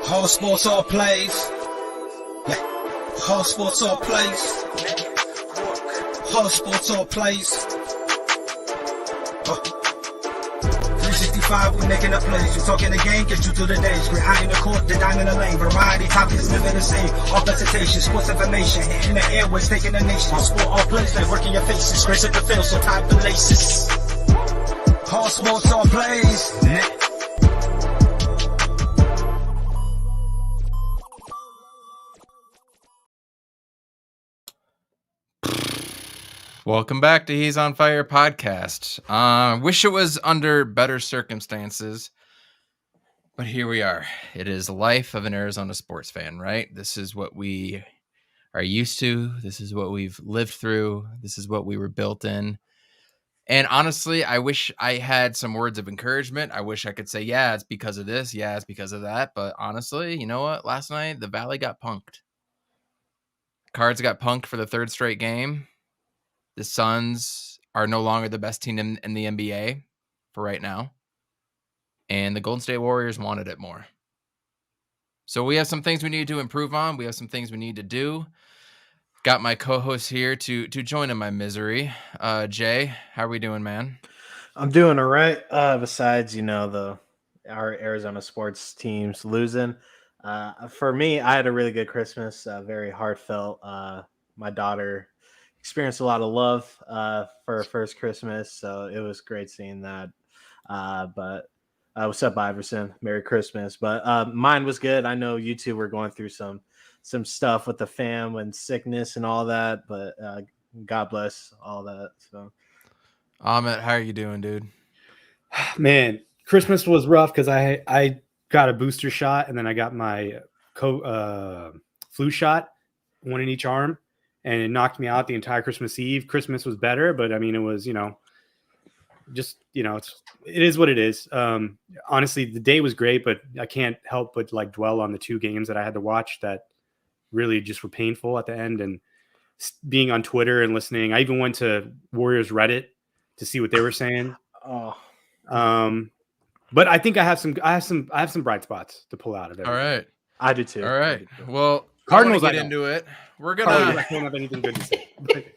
All sports, all plays. All sports, all plays. All sports, all plays. 365, we making up plays. You talking the game, get you through the days. We're high in the court, the dime in the lane. Variety topics, living the same. All presentation, sports information. Hitting the airways, taking the nation. All sport, all plays, they working your faces. Grace at the field, so tie the laces. All sports, all plays. Welcome back to He's on Fire podcast. Wish it was under better circumstances, but here we are. It is the life of an Arizona sports fan, right? This is what we are used to. This is what we've lived through. This is what we were built in. And honestly, I wish I had some words of encouragement. I wish I could say, yeah, it's because of this. Yeah, it's because of that. But honestly, you know what? Last night, the Valley got punked. Cards got punked for the third straight game. The Suns are no longer the best team in the NBA for right now. And the Golden State Warriors wanted it more. So we have some things we need to improve on. We have some things we need to do. Got my co-host here to join in my misery. Jay, how are we doing, man? I'm doing all right. Besides, our Arizona sports teams losing. For me, I had a really good Christmas. Very heartfelt. My daughter experienced a lot of love for her first Christmas, so it was great seeing that. But what's up, Iverson? Merry Christmas. But mine was good. I know you two were going through some stuff with the fam and sickness and all that, but God bless all that. So, Ahmet, how are you doing, dude? Man, Christmas was rough because I got a booster shot and then I got my flu shot, one in each arm. And it knocked me out the entire Christmas Eve. Christmas was better, but I mean, it was, it is what it is. Honestly, the day was great, but I can't help but dwell on the two games that I had to watch that really just were painful at the end. And being on Twitter and listening, I even went to Warriors Reddit to see what they were saying. Oh, but I think I have some bright spots to pull out of it. All right, I do too. All right, well, Cardinals, get into it. We're gonna. I don't have anything good to say.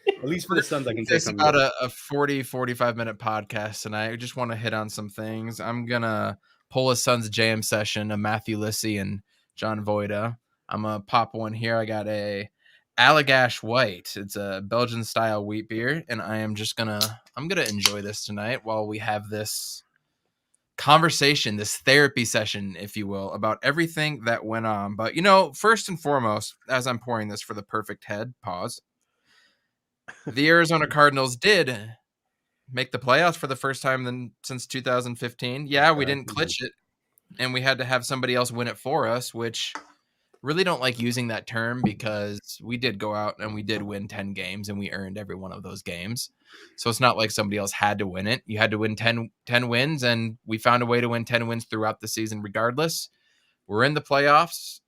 At least for the Suns, I can say it's something. About a 45 minute podcast tonight. I just want to hit on some things. I'm gonna pull a Suns jam session of Matthew Lissy and John Voida. I'm gonna pop one here. I got a Allagash White. It's a Belgian style wheat beer, and I'm gonna enjoy this tonight while we have this conversation, this therapy session, if you will, about everything that went on. But, first and foremost, as I'm pouring this for the perfect head, pause, the Arizona Cardinals did make the playoffs for the first time since 2015. Yeah, we didn't clinch it, and we had to have somebody else win it for us, which really don't like using that term because we did go out and we did win 10 games and we earned every one of those games. So it's not like somebody else had to win it. You had to win 10 wins, and we found a way to win 10 wins throughout the season regardless. We're in the playoffs.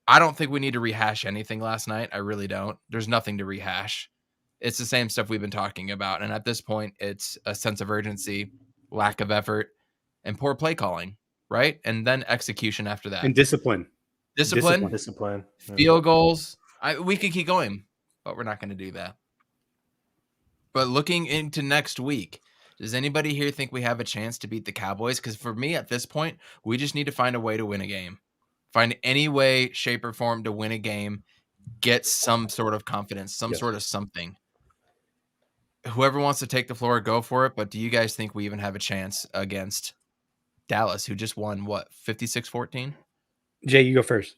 I don't think we need to rehash anything last night. I really don't. There's nothing to rehash. It's the same stuff we've been talking about. And at this point, it's a sense of urgency, lack of effort, and poor play calling, right? And then execution after that. And discipline. Field goals. We could keep going, but we're not going to do that. But looking into next week, does anybody here think we have a chance to beat the Cowboys? Because for me, at this point, we just need to find a way to win a game. Find any way, shape, or form to win a game. Get some sort of confidence, sort of something. Whoever wants to take the floor, go for it. But do you guys think we even have a chance against Dallas, who just won, 56-14? Jay, you go first.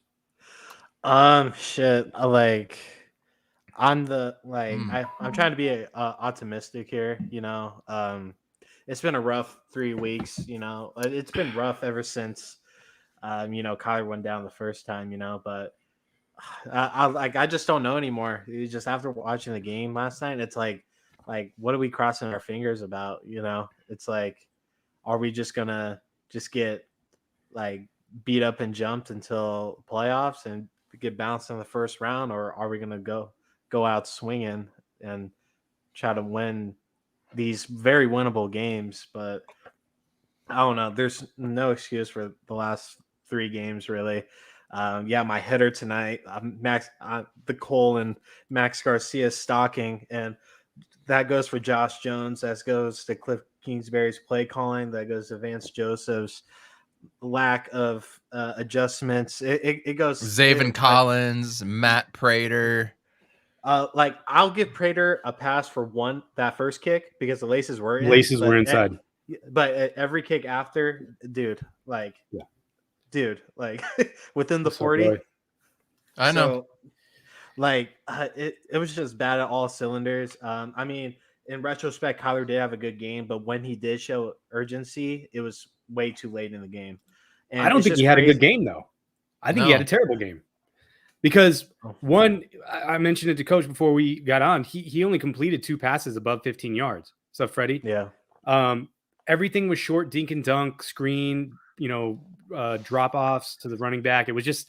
Shit. I'm trying to be optimistic here. It's been a rough 3 weeks. It's been rough ever since, Kyler went down the first time. But I just don't know anymore. It's just after watching the game last night, it's like what are we crossing our fingers about? It's like, are we just gonna get beat up and jumped until playoffs and get bounced in the first round, or are we gonna go out swinging and try to win these very winnable games? But I don't know. There's no excuse for the last 3 games really. My hitter tonight, the Cole and Max Garcia stocking, and that goes for Josh Jones. That goes to Cliff Kingsbury's play calling. That goes to Vance Joseph's lack of adjustments. It goes Zaven Collins, Matt Prater. I'll give Prater a pass for that first kick because the laces were inside. But every kick after, dude, within the 40. I know. It was just bad at all cylinders. I mean, in retrospect, Kyler did have a good game, but when he did show urgency, it was way too late in the game. And I don't think he had a good game, though. I think he had a terrible game. Because one, I mentioned it to Coach before we got on. He only completed 2 passes above 15 yards. What's up, Freddie? Yeah. Everything was short, dink and dunk, screen, drop offs to the running back. It was just,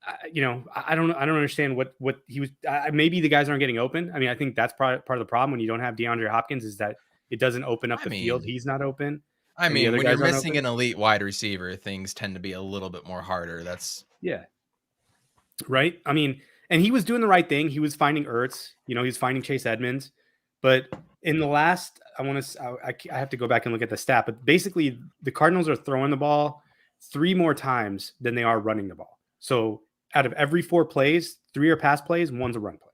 I don't understand what he was. Maybe the guys aren't getting open. I mean, I think that's part of the problem when you don't have DeAndre Hopkins is that it doesn't open up the field. He's not open. I mean, when you're missing an elite wide receiver, things tend to be a little bit more harder. Yeah. Right. I mean, and he was doing the right thing. He was finding Ertz, he was finding Chase Edmonds, but in the last, I have to go back and look at the stat, but basically the Cardinals are throwing the ball 3 more times than they are running the ball. So out of every 4 plays, 3 are pass plays, 1's a run play.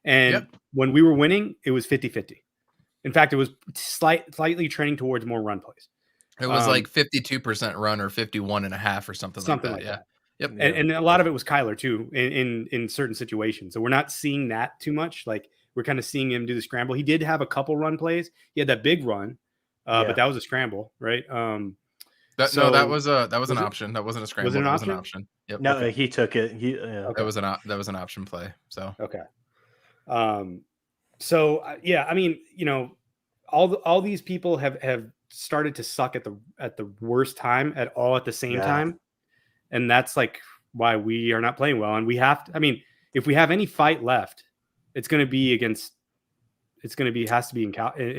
And when we were winning, it was 50-50. In fact, it was slightly trending towards more run plays. It was like 52% run or 51.5 or something like that. Yeah. Yep. And a lot of it was Kyler too in certain situations. So we're not seeing that too much. Like we're kind of seeing him do the scramble. He did have a couple run plays. He had that big run, but that was a scramble, right? That was an option. That wasn't a scramble. That was an option. Yep. No, he took it. That was an option play. So okay. I mean, all these people have started to suck at the worst time at the same time. And that's like why we are not playing well. And we have to, I mean, if we have any fight left, has to be in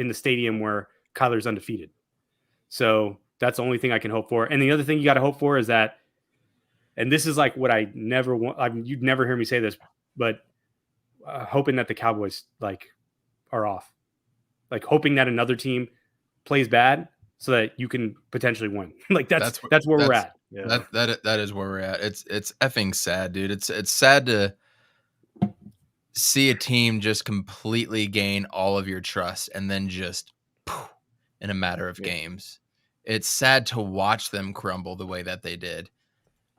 the stadium where Kyler's undefeated. So that's the only thing I can hope for. And the other thing you got to hope for is that, and this is like what I never want. I mean, you'd never hear me say this, but hoping that the Cowboys are off, hoping that another team plays bad so that you can potentially win. That's where we're at. Yeah. That is where we're at. It's effing sad, dude. It's sad to see a team just completely gain all of your trust and then just in a matter of games. It's sad to watch them crumble the way that they did.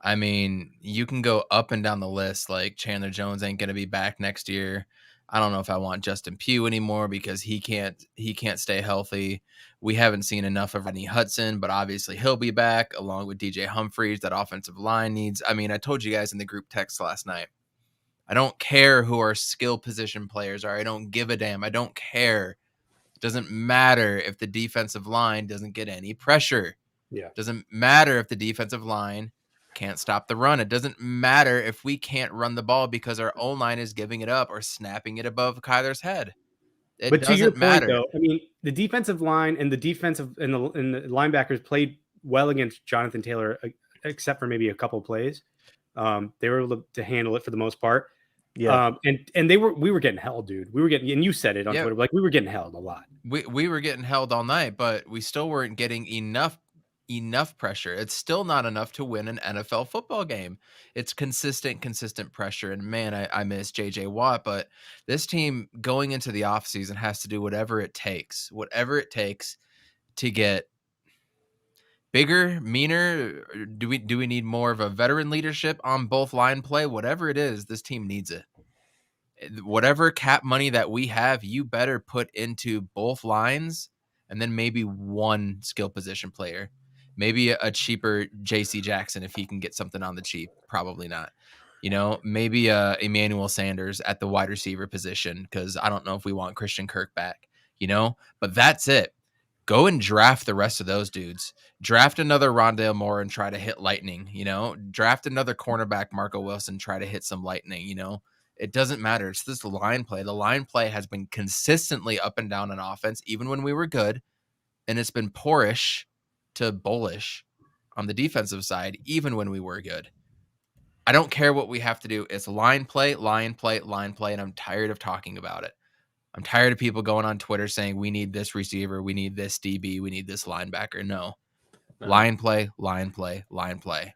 I mean, you can go up and down the list. Like Chandler Jones ain't going to be back next year. I don't know if I want Justin Pugh anymore because he can't stay healthy. We haven't seen enough of Rodney Hudson, but obviously he'll be back along with DJ Humphries. That offensive line needs. I mean, I told you guys in the group text last night, I don't care who our skill position players are. I don't give a damn. I don't care. It doesn't matter if the defensive line doesn't get any pressure. Yeah. It doesn't matter if the defensive line can't stop the run. It doesn't matter if we can't run the ball because our O-line is giving it up or snapping it above Kyler's head. But to your point, though, I mean, the defensive line and the defensive and the linebackers played well against Jonathan Taylor, except for maybe a couple of plays. They were able to handle it for the most part. Yeah. And we were getting held, dude. We were getting, and you said it on Twitter, we were getting held a lot. We were getting held all night, but we still weren't getting enough pressure. It's still not enough to win an NFL football game. It's consistent pressure. And man, I miss JJ Watt, but this team going into the offseason has to do whatever it takes to get bigger, meaner. Do we need more of a veteran leadership on both line play? Whatever it is, this team needs it. Whatever cap money that we have, you better put into both lines and then maybe one skill position player. Maybe a cheaper J.C. Jackson if he can get something on the cheap. Probably not. Maybe Emmanuel Sanders at the wide receiver position because I don't know if we want Christian Kirk back. But that's it. Go and draft the rest of those dudes. Draft another Rondale Moore and try to hit lightning. Draft another cornerback Marco Wilson, try to hit some lightning. It doesn't matter. It's this line play. The line play has been consistently up and down on offense, even when we were good, and it's been poorish to bullish on the defensive side, even when we were good. I don't care what we have to do. It's line play, line play, line play, and I'm tired of talking about it. I'm tired of people going on Twitter saying we need this receiver, we need this DB, we need this linebacker. No. Line play, line play, line play.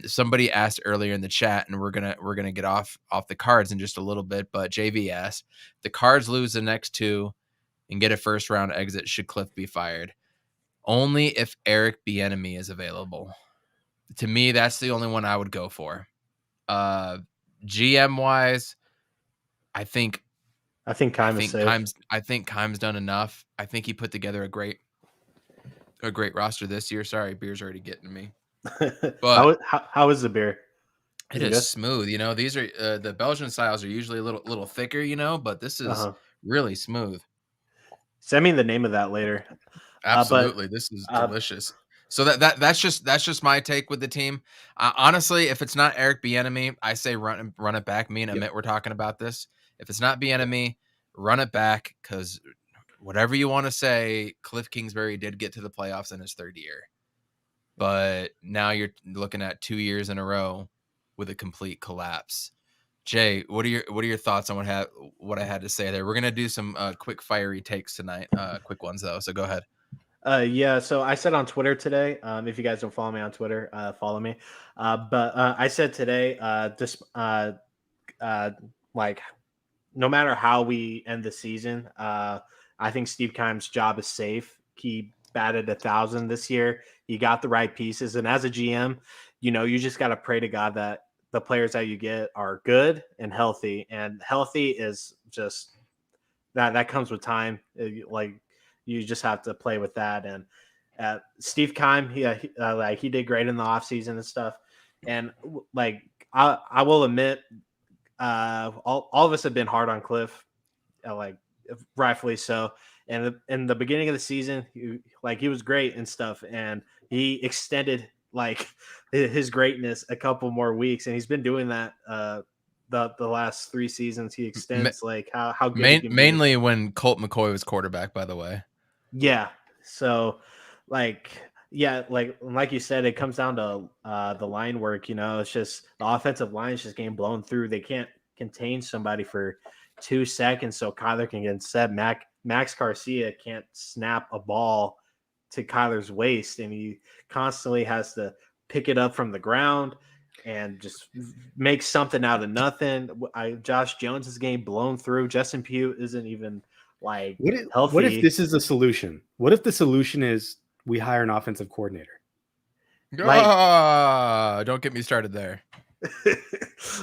Somebody asked earlier in the chat, and we're gonna get off the Cards in just a little bit, but JV asked, the Cards lose the next two and get a first round exit, should Cliff be fired? Only if Eric Bieniemy is available. To me, that's the only one I would go for. GM wise, I think Keim's done enough. I think he put together a great roster this year. Sorry, beer's already getting to me. But how is the beer? It is smooth. You know, these are the Belgian styles are usually a little thicker, you know, but this is really smooth. Send me the name of that later. Absolutely. This is delicious. So that's just my take with the team. Honestly, if it's not Eric Bieniemy, I say run it back. Me and Amit were talking about this. If it's not Bieniemy, run it back, because whatever you want to say, Cliff Kingsbury did get to the playoffs in his third year. But now you're looking at 2 years in a row with a complete collapse. Jay, what are your thoughts on what I had to say there? We're gonna do some quick fiery takes tonight. Quick ones though, so go ahead. Yeah, so I said on Twitter today, if you guys don't follow me on Twitter, follow me. But I said today, like, no matter how we end the season, I think Steve Keim's job is safe. He batted 1,000 this year. He got the right pieces. And as a GM, you know, you just got to pray to God that the players that you get are good and healthy. And healthy is just that comes with time. Like, you just have to play with that. And Steve Keim, he did great in the offseason and stuff. And like, I will admit, all of us have been hard on Cliff, like rightfully so. And in the beginning of the season, he was great and stuff, and he extended like his greatness a couple more weeks, and he's been doing that the last 3 seasons. He extends like how good he can mainly be. When Colt McCoy was quarterback, by the way. Yeah. So like you said, it comes down to the line work. You know, it's just the offensive line is just getting blown through. They can't contain somebody for 2 seconds so Kyler can get set. Max Garcia can't snap a ball to Kyler's waist, and he constantly has to pick it up from the ground and just make something out of nothing. Josh Jones is getting blown through. Justin Pugh isn't even like healthy. What if this is the solution? What if the solution is we hire an offensive coordinator? Don't get me started there.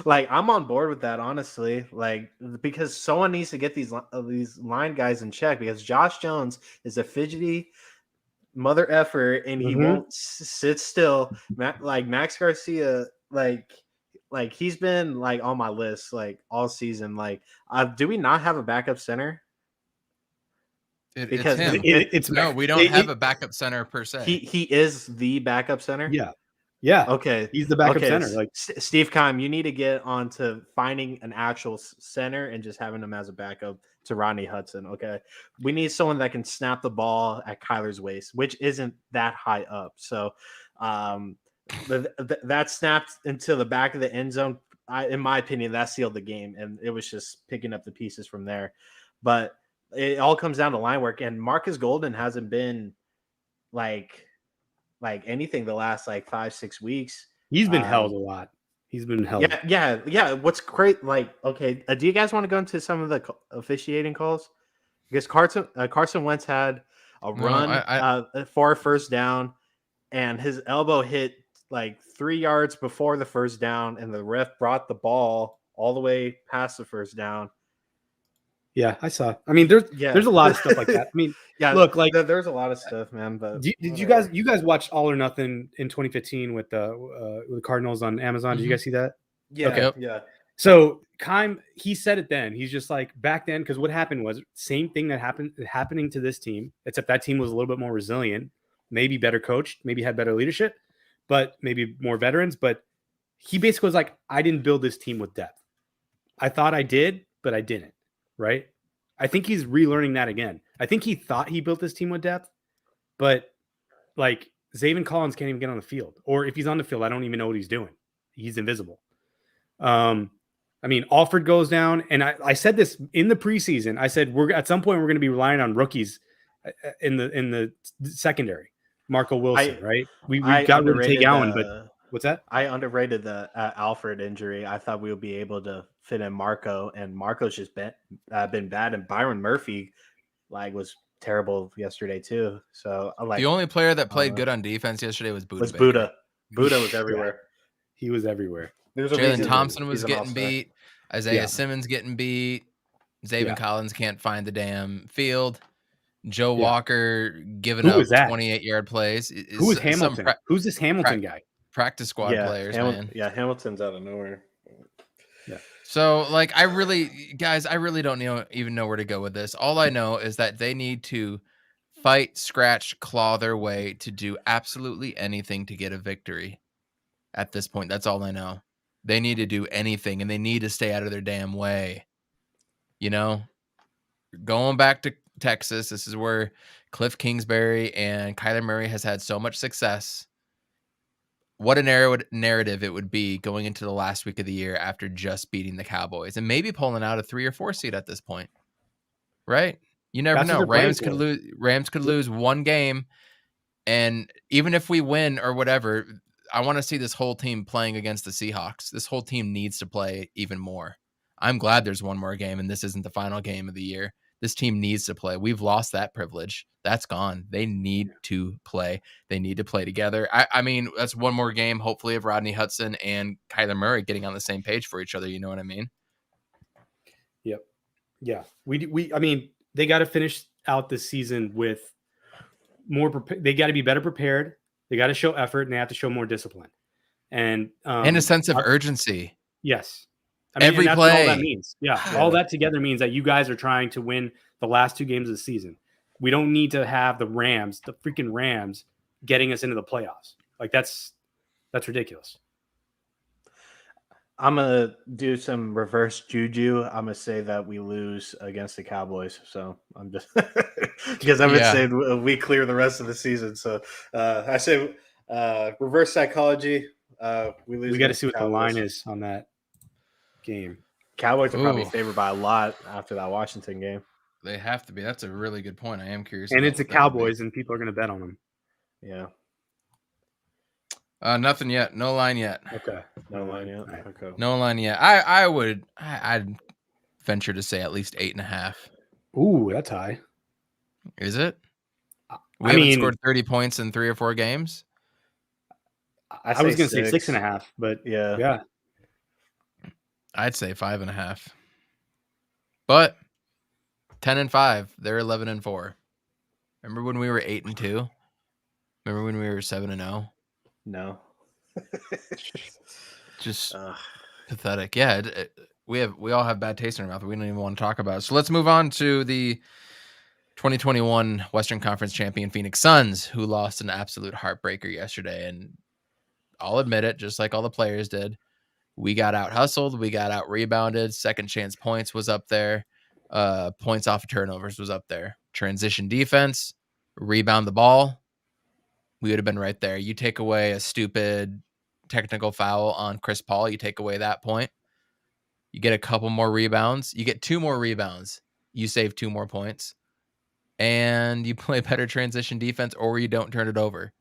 Like, I'm on board with that, honestly. Like, because someone needs to get these line guys in check, because Josh Jones is a fidgety mother effer, and he won't sit still. Like Max Garcia, like he's been like on my list like all season. Like, do we not have a backup center? Because it's no, we don't have a backup center per se. He is the backup center. Yeah. Okay. He's the backup center. Like Steve Keim, you need to get on to finding an actual center and just having him as a backup to Rodney Hudson. Okay. We need someone that can snap the ball at Kyler's waist, which isn't that high up. So that snapped into the back of the end zone. In my opinion, that sealed the game. And it was just picking up the pieces from there. But it all comes down to line work. And Marcus Golden hasn't been like anything the last like 5-6 weeks. He's been held a lot. He's been held. Yeah. What's great? Like, okay, do you guys want to go into some of the officiating calls? Because Carson Wentz had a run for a first down, and his elbow hit like 3 yards before the first down, and the ref brought the ball all the way past the first down. Yeah, I saw. I mean, there's a lot of stuff like that. I mean, look, like there's a lot of stuff, man. But did you guys watch All or Nothing in 2015 with the Cardinals on Amazon? Did you guys see that? Yeah, okay. Yeah. So Keim, he said it then. He's just like, back then, because what happened was same thing that happening to this team, except that team was a little bit more resilient, maybe better coached, maybe had better leadership, but maybe more veterans. But he basically was like, I didn't build this team with depth. I thought I did, but I didn't. Right? I think he's relearning that again. I think he thought he built this team with depth, but like Zaven Collins can't even get on the field. Or if he's on the field, I don't even know what he's doing. He's invisible. I mean, Alford goes down, and I said this in the preseason. I said at some point we're going to be relying on rookies in the secondary. Marco Wilson, right? We got rid of Tay Gowan, but what's that? I underrated the Alfred injury. I thought we would be able to fit in Marco, and Marco's just been bad, and Byron Murphy was terrible yesterday too. So the only player that played good on defense yesterday was Buda. Buda was everywhere. He was everywhere. Jalen Thompson was getting beat. Isaiah Simmons getting beat. Zaven Collins can't find the damn field. Joe Walker giving up 28-yard plays. Who is Hamilton? Who's this Hamilton guy? Practice squad players, man. Yeah, Hamilton's out of nowhere. Yeah. So, I really don't even know where to go with this. All I know is that they need to fight, scratch, claw their way to do absolutely anything to get a victory. At this point, that's all I know. They need to do anything, and they need to stay out of their damn way. Going back to Texas, this is where Cliff Kingsbury and Kyler Murray has had so much success. What a narrative it would be going into the last week of the year after just beating the Cowboys and maybe pulling out a 3 or 4 seed at this point, right? You never know. Rams could lose one game, and even if we win or whatever, I want to see this whole team playing against the Seahawks. This whole team needs to play even more. I'm glad there's one more game, and this isn't the final game of the year. This team needs to play. We've lost that privilege. That's gone. They need to play. They need to play together. I mean, that's one more game, hopefully, of Rodney Hudson and Kyler Murray getting on the same page for each other. You know what I mean? Yep. Yeah. I mean, they got to finish out this season with more. They got to be better prepared. They got to show effort, and they have to show more discipline. And a sense of urgency. Yes. I mean, every that's play. What all that means. Yeah. All that together means that you guys are trying to win the last 2 games of the season. We don't need to have the freaking Rams getting us into the playoffs. That's ridiculous. I'm going to do some reverse juju. I'm going to say that we lose against the Cowboys. So I'm just because I've been saying we clear the rest of the season. So I say reverse psychology. We lose. We got to see what the line is on that game. Cowboys are probably favored by a lot after that Washington game. They have to be. That's a really good point. I am curious. And it's the Cowboys, and people are going to bet on them. Yeah. Nothing yet. No line yet. Okay. No line yet. Okay. No line yet. I'd venture to say at least 8.5. Ooh, that's high. Is it? We haven't scored 30 points in 3 or 4 games. I was going to say 6.5, but yeah. I'd say 5.5. But 10-5, they're 11-4. Remember when we were 8-2? Remember when we were 7-0? No. Just pathetic. Yeah, we all have bad taste in our mouth. We don't even want to talk about it. So let's move on to the 2021 Western Conference champion Phoenix Suns, who lost an absolute heartbreaker yesterday. And I'll admit it, just like all the players did. We got out hustled. We got out rebounded. Second chance points was up there. Points off of turnovers was up there. Transition defense, rebound the ball. We would have been right there. You take away a stupid technical foul on Chris Paul. You take away that point. You get a couple more rebounds. You get 2 more rebounds. You save 2 more points. And you play better transition defense, or you don't turn it over.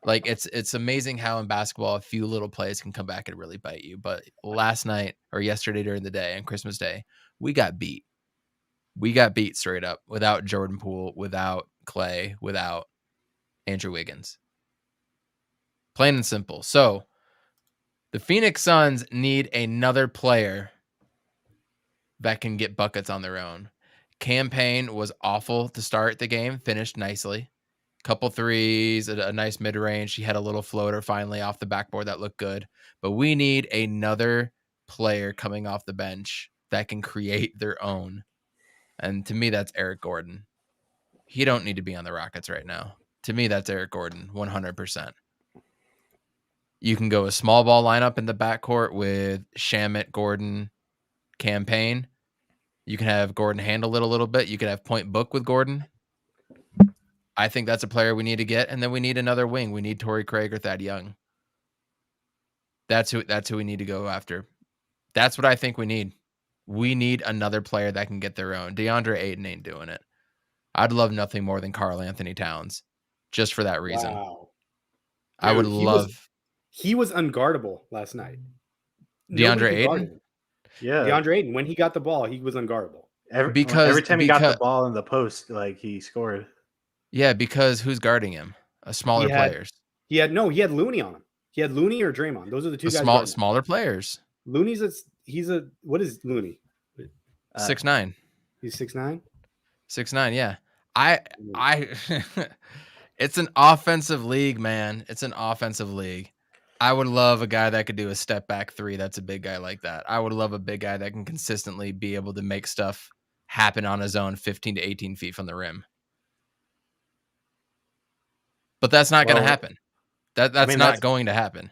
It's amazing how in basketball a few little plays can come back and really bite you. But last night or yesterday during the day on Christmas Day, we got beat. We got beat straight up without Jordan Poole, without Clay, without Andrew Wiggins. Plain and simple. So the Phoenix Suns need another player that can get buckets on their own. Campaign was awful to start the game, finished nicely. Couple threes, a nice mid-range. He had a little floater finally off the backboard that looked good. But we need another player coming off the bench that can create their own. And to me, that's Eric Gordon. He don't need to be on the Rockets right now. To me, that's Eric Gordon, 100%. You can go a small ball lineup in the backcourt with Shamet, Gordon, Campaign. You can have Gordon handle it a little bit. You could have point book with Gordon. I think that's a player we need to get, and then we need another wing. We need Torrey Craig or Thad Young. That's who we need to go after. That's what I think we need. We need another player that can get their own. DeAndre Ayton ain't doing it. I'd love nothing more than Karl Anthony Towns, just for that reason. Wow. I would Dude, love he was unguardable last night. DeAndre Ayton. Yeah, DeAndre Ayton, when he got the ball, he was unguardable. every time he got the ball in the post, like he scored. Yeah, because who's guarding him? Smaller players. He had Looney on him. He had Looney or Draymond. Those are the two guys. Smaller players. Looney's what is Looney? 6'9". He's 6'9". 6'9", yeah. I it's an offensive league, man. It's an offensive league. I would love a guy that could do a step back three. That's a big guy like that. I would love a big guy that can consistently be able to make stuff happen on his own 15 to 18 feet from the rim. But that's not going to happen. That's not going to happen.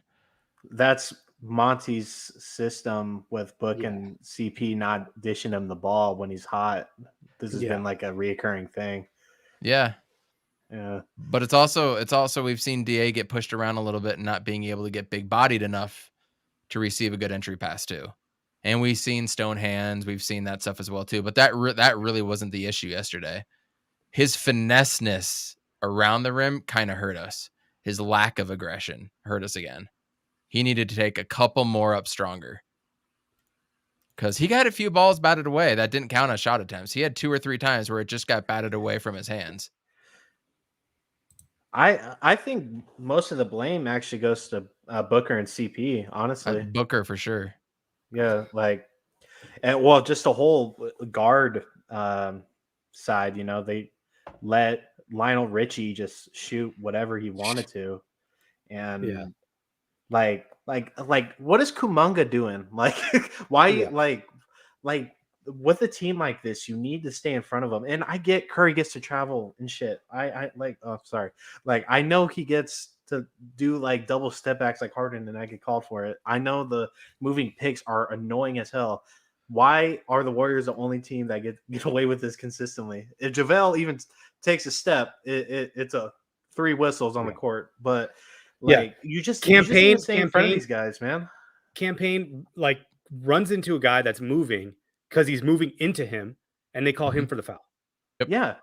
That's Monty's system with Book and CP not dishing him the ball when he's hot. This has been like a reoccurring thing. Yeah. Yeah. But it's also we've seen DA get pushed around a little bit and not being able to get big bodied enough to receive a good entry pass too. And we've seen stone hands, we've seen that stuff as well too. But that really wasn't the issue yesterday. His finesse-ness around the rim kind of hurt us. His lack of aggression hurt us again. He needed to take a couple more up stronger. Because he got a few balls batted away that didn't count as shot attempts. He had 2 or 3 times where it just got batted away from his hands. I think most of the blame actually goes to Booker and CP, honestly. Booker for sure. Yeah, just the whole guard side, they let Lionel Richie just shoot whatever he wanted to. And like what is Kuminga doing? Like why with a team like this, you need to stay in front of him. And I get Curry gets to travel and shit. I know he gets to do like double step backs like Harden, and I get called for it. I know the moving picks are annoying as hell. Why are the Warriors the only team that get away with this consistently? If JaVale even takes a step, it's a 3 whistles on the court. But you just stay in front of these guys, man. Campaign runs into a guy that's moving because he's moving into him, and they call him for the foul. Yep. Yeah.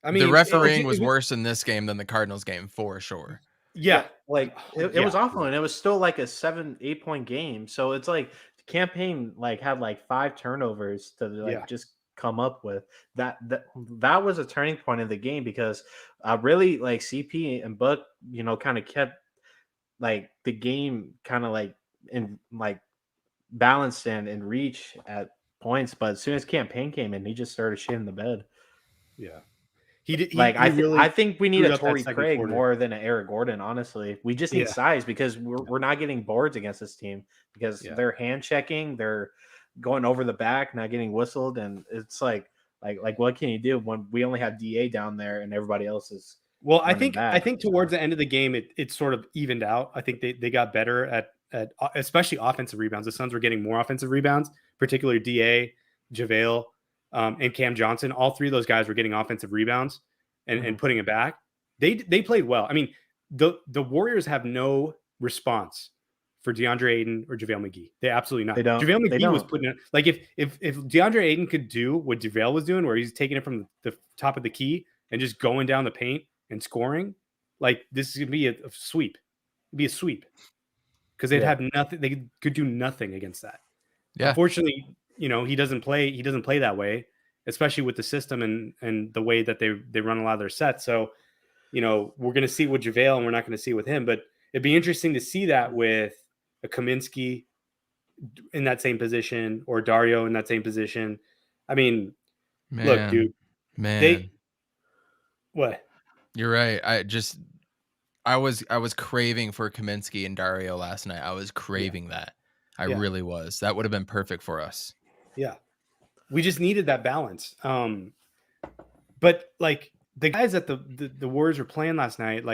I mean, the refereeing was worse in this game than the Cardinals game for sure. Yeah. It was awful, and it was still like a 7-8 point game. So it's like Campaign had 5 turnovers to just come up with that was a turning point in the game, because really CP and Book kind of kept the game kind of in balanced and reach at points, but as soon as Campaign came in, he just started shitting the bed. Yeah. I think we need a Torrey Craig more than an Eric Gordon, honestly. We just need size, because we're not getting boards against this team, because they're hand checking, they're going over the back, not getting whistled, and it's like what can you do when we only have DA down there and everybody else is I think towards the end of the game it sort of evened out. I think they got better at especially offensive rebounds. The Suns were getting more offensive rebounds, particularly DA, JaVale, and Cam Johnson. All 3 of those guys were getting offensive rebounds and putting it back. They played well. I mean, the Warriors have no response for DeAndre Ayton or JaVale McGee. They absolutely not. They don't. JaVale McGee was putting it if DeAndre Ayton could do what JaVale was doing, where he's taking it from the top of the key and just going down the paint and scoring, this is gonna be a sweep. It'd be a sweep. Because they'd have nothing, they could do nothing against that. Yeah. Unfortunately, he doesn't play that way, especially with the system and the way that they run a lot of their sets. So, we're going to see with JaVale and we're not going to see with him, but it'd be interesting to see that with a Kaminsky in that same position or Dario in that same position. I mean, look, dude, what? You're right. I was craving for Kaminsky and Dario last night. I was craving that. I really was. That would have been perfect for us. Yeah. We just needed that balance. But the guys that the Warriors were playing last night,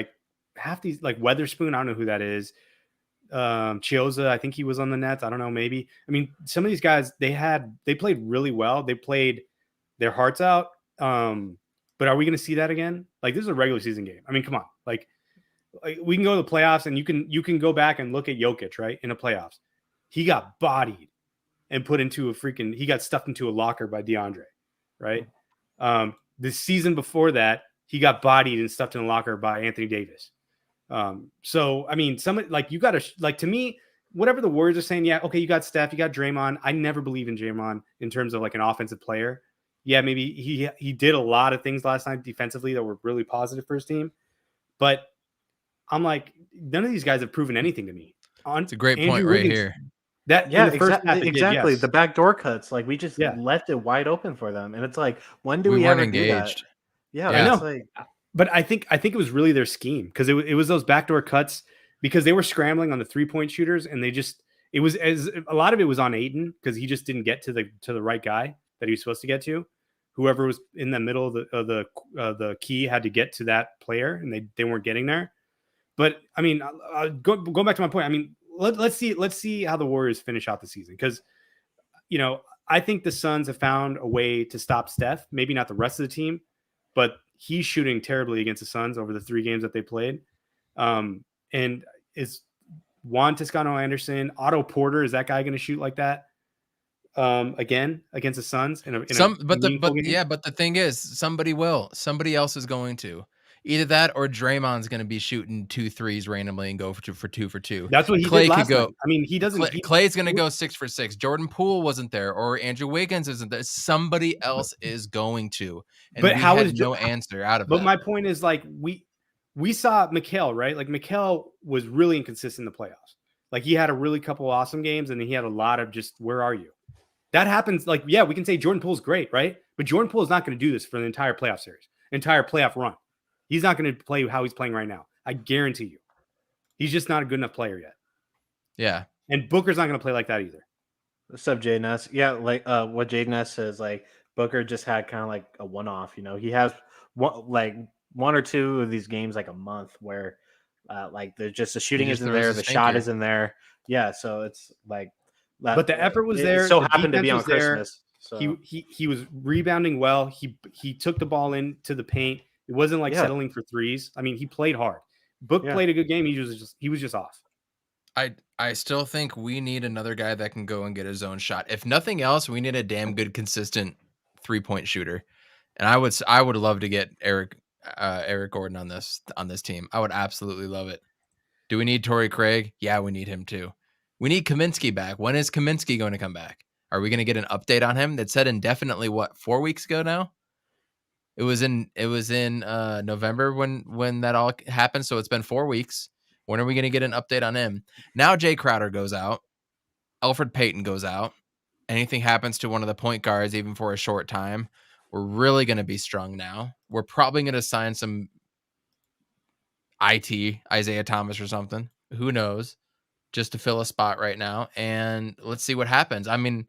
half these, Weatherspoon, I don't know who that is. Chioza, I think he was on the Nets. I don't know, maybe. I mean, some of these guys, they played really well. They played their hearts out. But are we going to see that again? Like, this is a regular season game. I mean, come on. Like we can go to the playoffs, and you can go back and look at Jokic, right? In the playoffs, he got bodied and put into he got stuffed into a locker by DeAndre, right? The season before that, he got bodied and stuffed in a locker by Anthony Davis. So I mean, you got to to me, whatever the Warriors are saying, yeah, okay, you got Steph, you got Draymond. I never believe in Draymond in terms of like an offensive player. Yeah, maybe he did a lot of things last night defensively that were really positive for his team, but I'm like, none of these guys have proven anything to me. It's a great Andrew point Wiggins, right here. That in the first half, exactly. yes. The backdoor cuts, like we just left it wide open for them, and it's like, when do we weren't ever engaged? do that? Yeah, I know. like, but I think it was really their scheme, because it was those backdoor cuts, because they were scrambling on the 3-point shooters, and it was a lot of it was on Ayton, because he just didn't get to the right guy that he was supposed to get to. Whoever was in the middle of the key had to get to that player, and they weren't getting there. But I mean, go back to my point. I mean, let's see how the Warriors finish out the season, because I think the Suns have found a way to stop Steph. Maybe not the rest of the team, but he's shooting terribly against the Suns over the 3 games that they played. And is Juan Toscano-Anderson, Otto Porter, is that guy going to shoot like that again against the Suns? But the thing is, somebody else is going to. Either that or Draymond's going to be shooting 2 threes randomly and go for 2. That's what he did last night. I mean, he doesn't. Clay's going to go 6 for 6. Jordan Poole wasn't there, or Andrew Wiggins isn't there. Somebody else is going to. And but how is no answer out of it? But my point is, like, we saw Mikal, right? Like, Mikal was really inconsistent in the playoffs. Like, he had a really couple awesome games, and then he had a lot of just, where are you? That happens. Like, yeah, we can say Jordan Poole's great, right? But Jordan Poole is not going to do this for the entire playoff series, entire playoff run. He's not going to play how he's playing right now. I guarantee you. He's just not a good enough player yet. Yeah. And Booker's not going to play like that either. What's up, Jaden S? Yeah, like what Jaden S says, like, Booker just had kind of like a one-off. He has one or two of these games like a month where like there's just the shooting isn't there, the shot isn't there. Yeah, so it's like that, but the effort was there. It so happened to be on Christmas. So. He was rebounding well. He took the ball into the paint. It wasn't like settling for threes. I mean, he played hard. Book played a good game. He was just off. I still think we need another guy that can go and get his own shot. If nothing else, we need a damn good, consistent 3-point shooter. And I would love to get Eric Gordon on this team. I would absolutely love it. Do we need Torrey Craig? Yeah, we need him too. We need Kaminsky back. When is Kaminsky going to come back? Are we going to get an update on him? That said indefinitely, 4 weeks ago now? It was in November when that all happened. So it's been 4 weeks. When are we going to get an update on him? Now Jay Crowder goes out. Elfrid Payton goes out. Anything happens to one of the point guards, even for a short time, we're really going to be strung now. We're probably going to sign some Isaiah Thomas or something. Who knows? Just to fill a spot right now. And let's see what happens. I mean,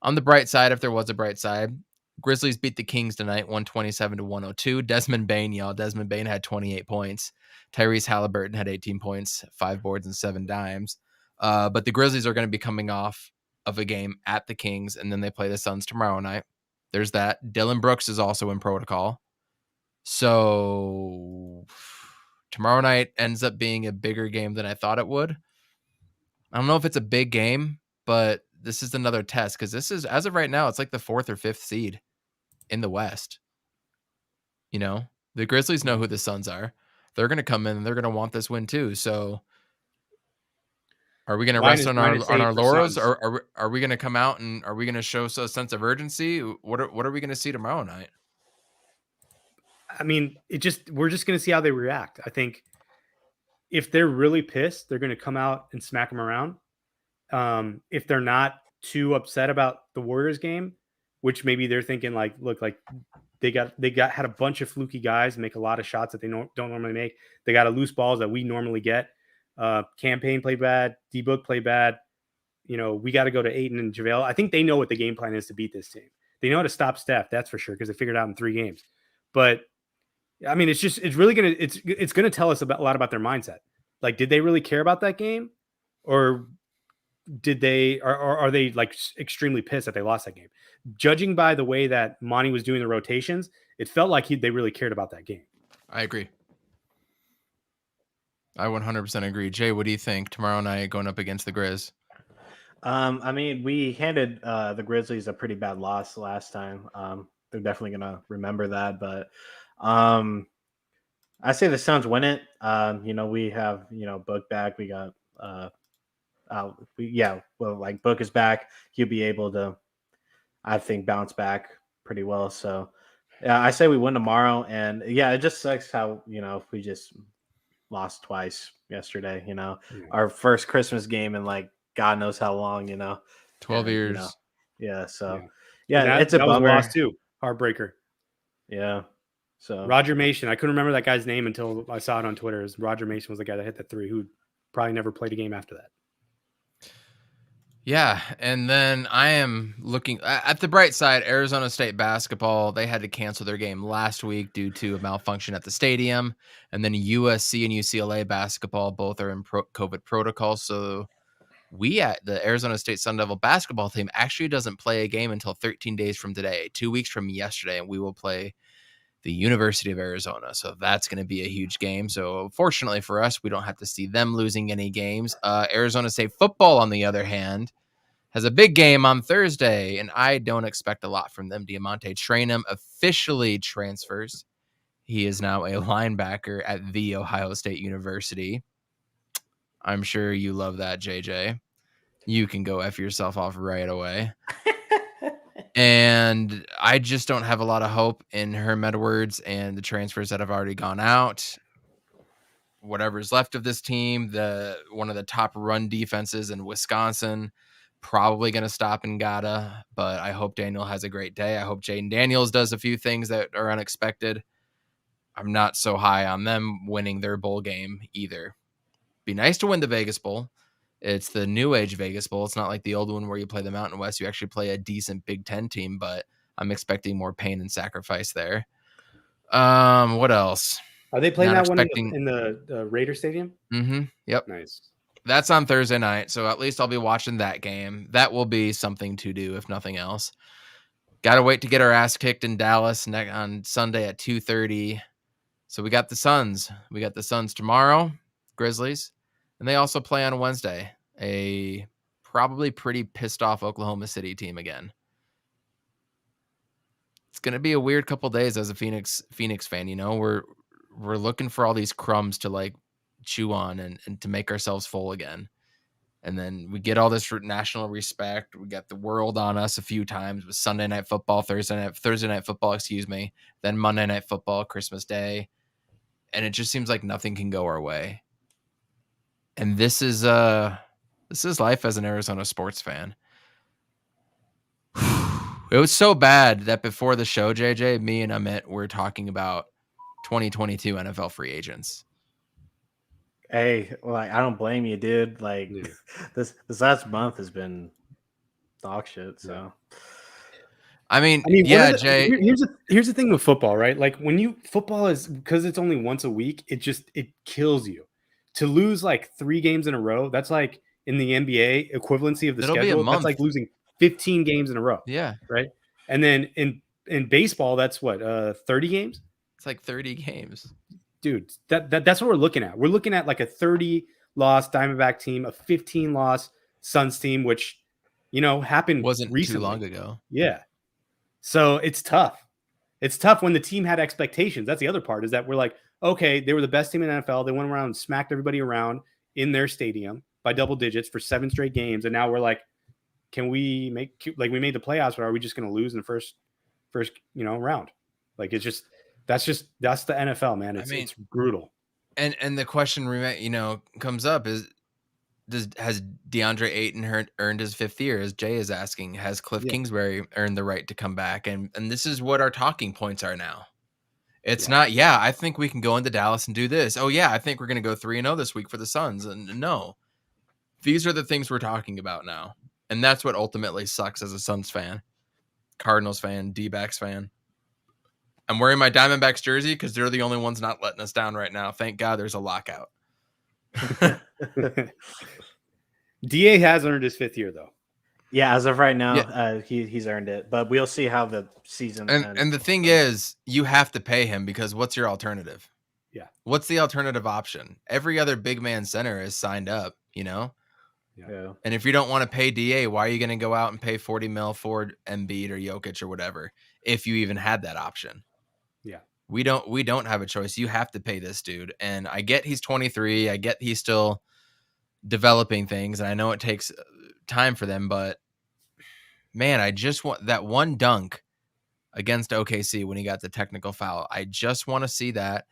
on the bright side, if there was a bright side, Grizzlies beat the Kings tonight, 127-102. Desmond Bane had 28 points. Tyrese Halliburton had 18 points, 5 boards and 7 dimes. But the Grizzlies are going to be coming off of a game at the Kings, and then they play the Suns tomorrow night. There's that. Dylan Brooks is also in protocol. So tomorrow night ends up being a bigger game than I thought it would. I don't know if it's a big game, but this is another test, because this is, as of right now, it's like the 4th or 5th seed in the West. The Grizzlies know who the Suns are. They're going to come in and they're going to want this win too. So are we going to rest on our laurels, or are we going to come out and are we going to show a sense of urgency? What are we going to see tomorrow night? I mean, we're just going to see how they react. I think if they're really pissed, they're going to come out and smack them around. If they're not too upset about the Warriors game, which maybe they're thinking like, look, like they had a bunch of fluky guys make a lot of shots that they don't normally make. They got a loose balls that we normally get. Campaign played bad. D-Book played bad. We got to go to Ayton and JaVale. I think they know what the game plan is to beat this team. They know how to stop Steph. That's for sure, because they figured it out in 3 games. But I mean, it's going to tell us a lot about their mindset. Like, did they really care about that game, or are they like extremely pissed that they lost that game? Judging by the way that Monty was doing the rotations, it felt like they really cared about that game. I agree. I 100% agree. Jay, what do you think tomorrow night going up against the Grizz? I mean, we handed the Grizzlies a pretty bad loss last time. They're definitely gonna remember that, but I say the Suns win it. We have Book back. We got Book is back. He'll be able to, I think, bounce back pretty well. So yeah, I say we win tomorrow. And yeah, it just sucks how we just lost twice yesterday. Our first Christmas game in like God knows how long. 12 years. Yeah. So it's a bummer. Loss too. Heartbreaker. Yeah. So Roger Mason, I couldn't remember that guy's name until I saw it on Twitter. Roger Mason was the guy that hit that three, who probably never played a game after that. Yeah, and then I am looking at the bright side. Arizona State basketball, they had to cancel their game last week due to a malfunction at the stadium. And then USC and UCLA basketball, both are in COVID protocol. So we at the Arizona State Sun Devil basketball team actually doesn't play a game until 13 days from today, 2 weeks from yesterday, and we will play the University of Arizona. So that's going to be a huge game. So fortunately for us, we don't have to see them losing any games. Arizona State football, on the other hand, has a big game on Thursday, and I don't expect a lot from them. Diamante Trainum officially transfers. He is now a linebacker at The Ohio State University. I'm sure you love that, JJ. You can go F yourself off right away. And I just don't have a lot of hope in Herm Edwards and the transfers that have already gone out. Whatever's left of this team, one of the top run defenses in Wisconsin, probably going to stop Ngata, but I hope Daniel has a great day. I hope Jaden Daniels does a few things that are unexpected. I'm not so high on them winning their bowl game either. Be nice to win the Vegas Bowl. It's the new age Vegas Bowl. It's not like the old one where you play the Mountain West. You actually play a decent Big Ten team, but I'm expecting more pain and sacrifice there. What else? Are they playing that one in the Raider Stadium? Mm-hmm. Yep. Nice. That's on Thursday night, so at least I'll be watching that game. That will be something to do, if nothing else. Got to wait to get our ass kicked in Dallas on Sunday at 2:30. So we got the Suns. We got the Suns tomorrow, Grizzlies. And they also play on Wednesday, a probably pretty pissed off Oklahoma City team again. It's going to be a weird couple days as a Phoenix fan. We're looking for all these crumbs to like chew on and to make ourselves full again. And then we get all this national respect. We got the world on us a few times with Sunday night football, Thursday night football, then Monday night football, Christmas Day. And it just seems like nothing can go our way. And this is life as an Arizona sports fan. It was so bad that before the show, JJ, me and Amit were talking about 2022 NFL free agents. Hey, I don't blame you, dude. This last month has been dog shit. So, I mean, yeah, Jay. Here's the thing with football, right? Like football is, because it's only once a week. It kills you. To lose like 3 games in a row, that's like in the NBA equivalency of the schedule. That's like losing 15 games in a row. Yeah. Right. And then in baseball, that's what, 30 games? It's like 30 games. Dude, that's what we're looking at. We're looking at like a 30-loss Diamondback team, a 15-loss Suns team, which, happened wasn't recently. Too long ago. Yeah. So it's tough. It's tough when the team had expectations. That's the other part, is that we're like, okay, they were the best team in the NFL. They went around and smacked everybody around in their stadium by double digits for 7 straight games. And now we're like, can we we made the playoffs, but are we just going to lose in the first round? Like, that's the NFL, man. It's brutal. And the question comes up is, has DeAndre Ayton earned his 5th year, as Jay is asking? Has Cliff Kingsbury earned the right to come back? And this is what our talking points are now. It's not, I think we can go into Dallas and do this. Oh, yeah, I think we're going to go 3-0 this week for the Suns. And no, these are the things we're talking about now. And that's what ultimately sucks as a Suns fan, Cardinals fan, D-backs fan. I'm wearing my Diamondbacks jersey because they're the only ones not letting us down right now. Thank God there's a lockout. DA has earned his 5th year, though. Yeah, as of right now, Yeah. he's earned it, but we'll see how the season ends. And the thing is, you have to pay him because what's your alternative? Yeah. What's the alternative option? Every other big man center is signed up, you know? Yeah. And if you don't want to pay DA, why are you going to go out and pay 40 mil for Embiid or Jokic or whatever if you even had that option? Yeah. We don't have a choice. You have to pay this dude. And I get he's 23. I get he's still developing things, and I know it takes time for them, but man, I just want that one dunk against OKC when he got the technical foul. I just want to see that,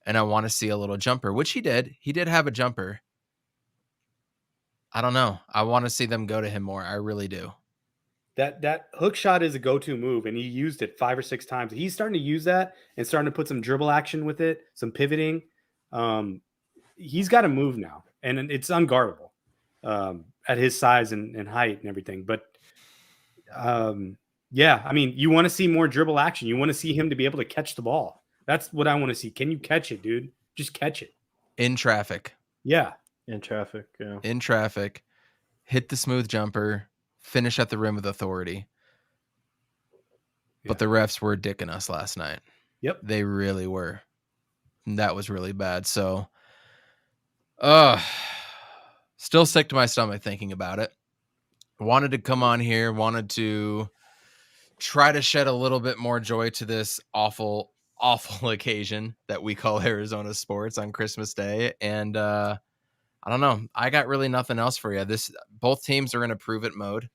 and I want to see a little jumper, which he did. He did have a jumper. I don't know. I want to see them go to him more. I really do. That hook shot is a go-to move, and he used it 5 or 6 times. He's starting to use that and starting to put some dribble action with it, some pivoting. He's got to move now, and it's unguardable at his size and height and everything. But yeah, I mean, you want to see more dribble action. You want to see him to be able to catch the ball. That's what I want to see. Can you catch it, dude? Just catch it. In traffic. Yeah. In traffic. Yeah. In traffic. Hit the smooth jumper. Finish at the rim with authority. But the refs were dicking us last night. Yep. They really were. And that was really bad. So, still sick to my stomach thinking about it. Wanted to come on here. Wanted to try to shed a little bit more joy to this awful, awful occasion that we call Arizona sports on Christmas Day. And I don't know. I got really nothing else for you. Both teams are in a prove it mode.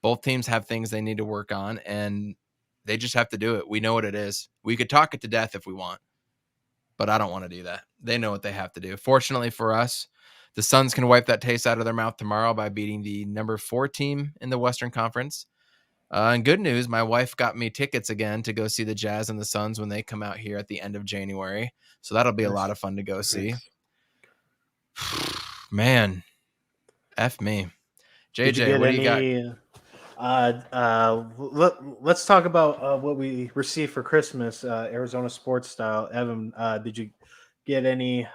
Both teams have things they need to work on, and they just have to do it. We know what it is. We could talk it to death if we want, but I don't want to do that. They know what they have to do. Fortunately for us, the Suns can wipe that taste out of their mouth tomorrow by beating the number 4 team in the Western Conference. And good news, my wife got me tickets again to go see the Jazz and the Suns when they come out here at the end of January. So that'll be a lot of fun to go see. Man, F me. JJ, what do you got? Let's talk about what we received for Christmas, Arizona sports style. Evan, did you get any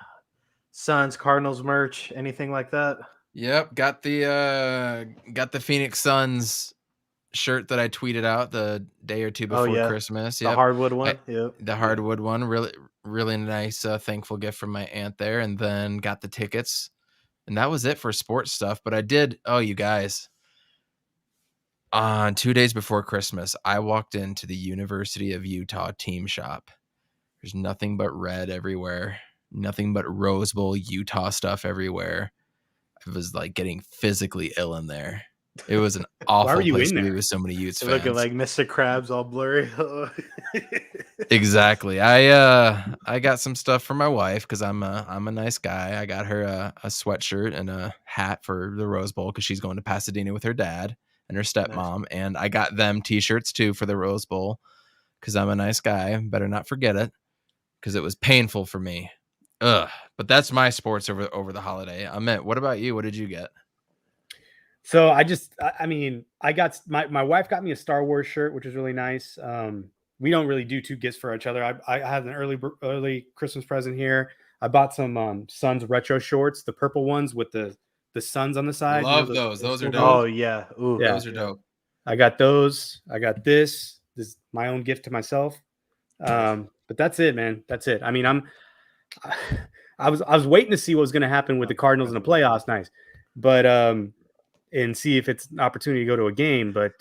Suns, Cardinals merch, anything like that? Yep, got the Phoenix Suns shirt that I tweeted out the day or two before Christmas. The hardwood one. The hardwood one, really nice, thankful gift from my aunt there, and then got the tickets, and that was it for sports stuff. But I did. Oh, you guys. On 2 days before Christmas, I walked into the University of Utah team shop. There's nothing but red everywhere, nothing but Rose Bowl Utah stuff everywhere. I was like getting physically ill in there. It was an awful place to be with so many Utes fans. Looking like Mr. Krabs all blurry. Exactly. I got some stuff for my wife because I'm a nice guy. I got her a sweatshirt and a hat for the Rose Bowl because she's going to Pasadena with her dad and her stepmom. Nice. And I got them t-shirts too for the Rose Bowl because I'm a nice guy. Better not forget it because it was painful for me. But that's my sports over the holiday. Amit, what about you? What did you get? So I got my wife got me a Star Wars shirt, which is really nice. We don't really do 2 gifts for each other. I had an early Christmas present here. I bought some Suns retro shorts, the purple ones with the Suns on the side. Love those. Those are dope. Oh yeah. Ooh, yeah. Those are dope. I got those. I got this. This is my own gift to myself. But that's it, man. That's it. I mean, I was waiting to see what was going to happen with the Cardinals in the playoffs. Nice. But and see if it's an opportunity to go to a game. But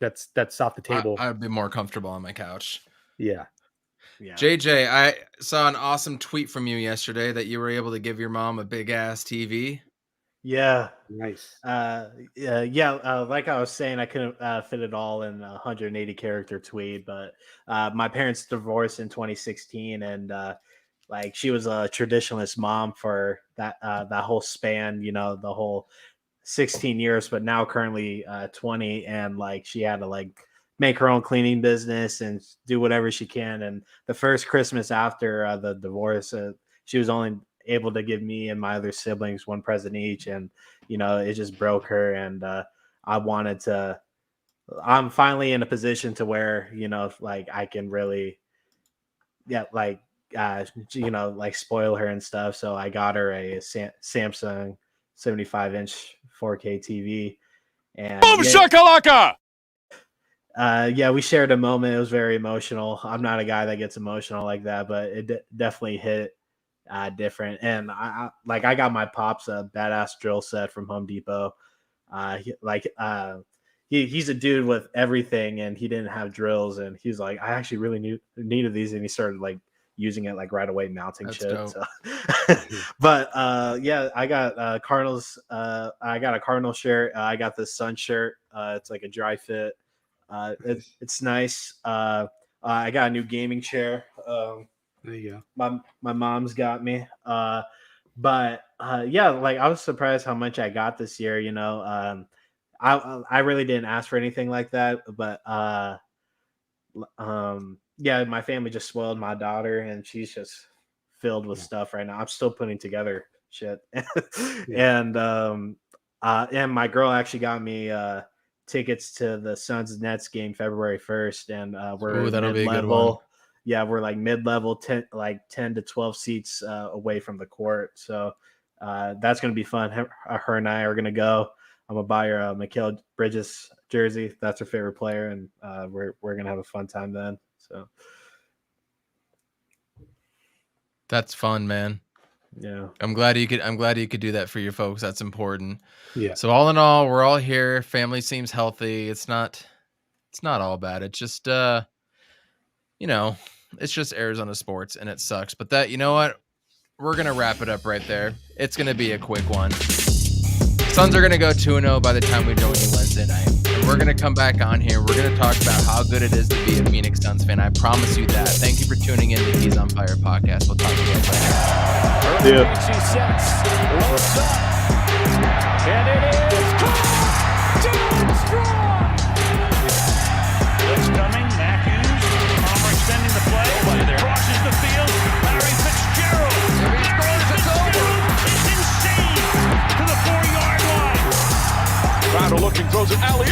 that's off the table. I'd be more comfortable on my couch. Yeah. JJ, I saw an awesome tweet from you yesterday that you were able to give your mom a big ass TV. Yeah. Nice. Like I was saying, I couldn't fit it all in a 180 character tweet, but my parents divorced in 2016, and like she was a traditionalist mom for that whole span, the whole 16 years, but now currently 20, and like she had to like make her own cleaning business and do whatever she can. And the first Christmas after the divorce, she was only able to give me and my other siblings one present each, and it just broke her. And I'm finally in a position to where like I can really like spoil her and stuff. So I got her a Samsung 75-inch 4K TV. And Boom shakalaka! Yeah, we shared a moment. It was very emotional. I'm not a guy that gets emotional like that, but it definitely hit different. And I got my pops a badass drill set from Home Depot. He's a dude with everything, and he didn't have drills, and he's like, I actually really needed these, and he started like using it like right away, mounting That's shit. dope. So. But yeah, I got Cardinals. I got a Cardinal shirt. I got this Sun shirt. It's like a dry fit. It's nice. I got a new gaming chair. There you go. My mom's got me. But yeah, like I was surprised how much I got this year. You know, I really didn't ask for anything like that, but yeah, my family just spoiled my daughter, and she's just filled with stuff right now. I'm still putting together shit, and my girl actually got me tickets to the Suns Nets game February 1st, and we're that'll be a good one. mid-level. Yeah, we're like mid-level, 10 to 12 seats away from the court, so that's gonna be fun. Her and I are gonna go. I'm gonna buy her a Mikal Bridges jersey. That's her favorite player, and we're gonna have a fun time then. So That's fun, man. yeah, I'm glad you could do that for your folks. That's important. Yeah. So all in all, we're all here. Family seems healthy. It's not all bad. It's just you know, it's just Arizona sports, and it sucks. But that, you know what? We're gonna wrap it up right there. It's gonna be a quick one. Suns are gonna go 2-0 by the time we join you Wednesday night. And we're gonna come back on here. We're gonna talk about how good it is to be a Phoenix Suns fan. I promise you that. Thank you for tuning in to He's on Fire podcast. We'll talk to you guys later. Yeah. She sets, looks up, and it is down strong. Blitz coming, Matthews, Palmer extending the play, crosses the field, Larry Fitzgerald. If he scores, it's over. It's insane to the 4-yard line. Crowder looking, throws it alley.